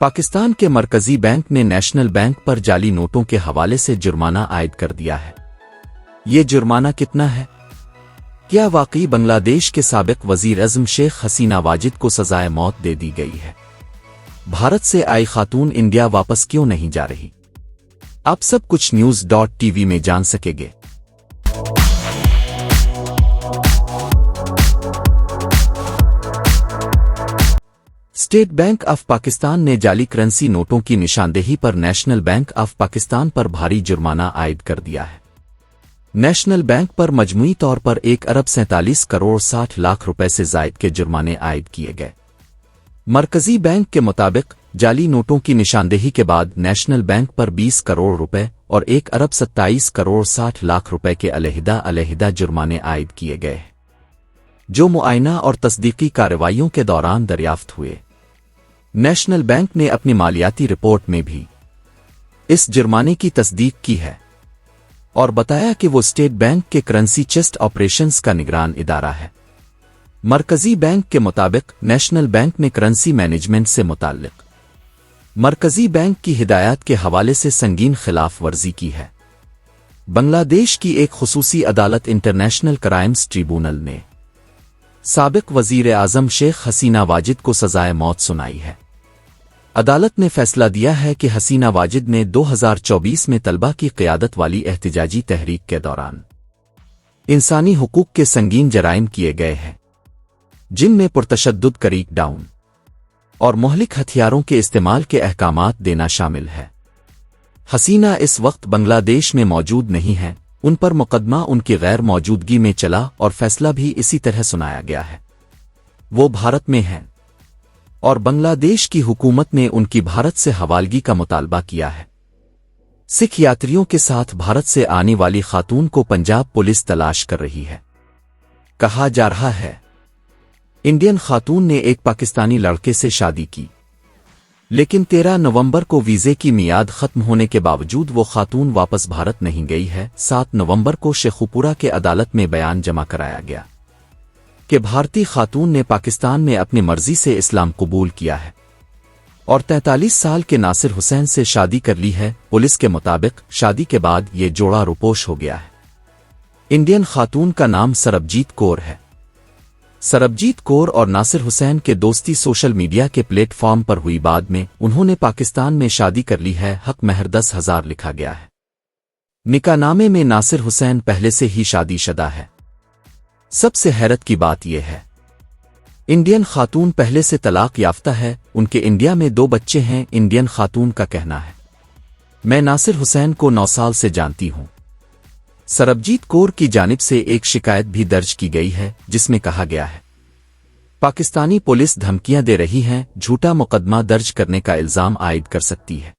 پاکستان کے مرکزی بینک نے نیشنل بینک پر جعلی نوٹوں کے حوالے سے جرمانہ عائد کر دیا ہے۔ یہ جرمانہ کتنا ہے؟ کیا واقعی بنگلہ دیش کے سابق وزیر اعظم شیخ حسینہ واجد کو سزائے موت دے دی گئی ہے؟ بھارت سے آئی خاتون انڈیا واپس کیوں نہیں جا رہی؟ آپ سب کچھ news.tv میں جان سکیں گے۔ اسٹیٹ بینک آف پاکستان نے جعلی کرنسی نوٹوں کی نشاندہی پر نیشنل بینک آف پاکستان پر بھاری جرمانہ عائد کر دیا ہے۔ نیشنل بینک پر مجموعی طور پر 1,47,60,00,000 روپے سے زائد کے جرمانے عائد کیے گئے۔ مرکزی بینک کے مطابق جعلی نوٹوں کی نشاندہی کے بعد نیشنل بینک پر 20 کروڑ روپے اور 1,27,60,00,000 روپے کے علیحدہ جرمانے عائد کیے گئے، جو معائنہ اور تصدیقی کارروائیوں کے دوران دریافت ہوئے۔ نیشنل بینک نے اپنی مالیاتی رپورٹ میں بھی اس جرمانے کی تصدیق کی ہے اور بتایا کہ وہ اسٹیٹ بینک کے کرنسی چیسٹ آپریشنز کا نگران ادارہ ہے۔ مرکزی بینک کے مطابق نیشنل بینک نے کرنسی مینجمنٹ سے متعلق مرکزی بینک کی ہدایات کے حوالے سے سنگین خلاف ورزی کی ہے۔ بنگلہ دیش کی ایک خصوصی عدالت انٹرنیشنل کرائمز ٹریبونل نے سابق وزیر اعظم شیخ حسینہ واجد کو سزائے موت سنائی ہے۔ عدالت نے فیصلہ دیا ہے کہ حسینہ واجد نے 2024 میں طلبہ کی قیادت والی احتجاجی تحریک کے دوران انسانی حقوق کے سنگین جرائم کیے گئے ہیں، جن میں پرتشدد کریک ڈاؤن اور مہلک ہتھیاروں کے استعمال کے احکامات دینا شامل ہے۔ حسینہ اس وقت بنگلہ دیش میں موجود نہیں ہیں، ان پر مقدمہ ان کی غیر موجودگی میں چلا اور فیصلہ بھی اسی طرح سنایا گیا ہے۔ وہ بھارت میں ہیں اور بنگلہ دیش کی حکومت نے ان کی بھارت سے حوالگی کا مطالبہ کیا ہے۔ سکھ یاتریوں کے ساتھ بھارت سے آنے والی خاتون کو پنجاب پولیس تلاش کر رہی ہے۔ کہا جا رہا ہے انڈین خاتون نے ایک پاکستانی لڑکے سے شادی کی، لیکن 13 نومبر کو ویزے کی میعاد ختم ہونے کے باوجود وہ خاتون واپس بھارت نہیں گئی ہے۔ 7 نومبر کو شیخوپورہ کے عدالت میں بیان جمع کرایا گیا کہ بھارتی خاتون نے پاکستان میں اپنی مرضی سے اسلام قبول کیا ہے اور 43 سال کے ناصر حسین سے شادی کر لی ہے۔ پولیس کے مطابق شادی کے بعد یہ جوڑا روپوش ہو گیا ہے۔ انڈین خاتون کا نام سربجیت کور ہے۔ سربجیت کور اور ناصر حسین کے دوستی سوشل میڈیا کے پلیٹ فارم پر ہوئی، بعد میں انہوں نے پاکستان میں شادی کر لی ہے۔ حق مہر 10,000 لکھا گیا ہے۔ نکاح نامے میں ناصر حسین پہلے سے ہی شادی شدہ ہے۔ سب سے حیرت کی بات یہ ہے انڈین خاتون پہلے سے طلاق یافتہ ہے، ان کے انڈیا میں 2 بچے ہیں۔ انڈین خاتون کا کہنا ہے میں ناصر حسین کو 9 سال سے جانتی ہوں۔ سربجیت کور کی جانب سے ایک شکایت بھی درج کی گئی ہے جس میں کہا گیا ہے پاکستانی پولیس دھمکیاں دے رہی ہیں، جھوٹا مقدمہ درج کرنے کا الزام عائد کر سکتی ہے۔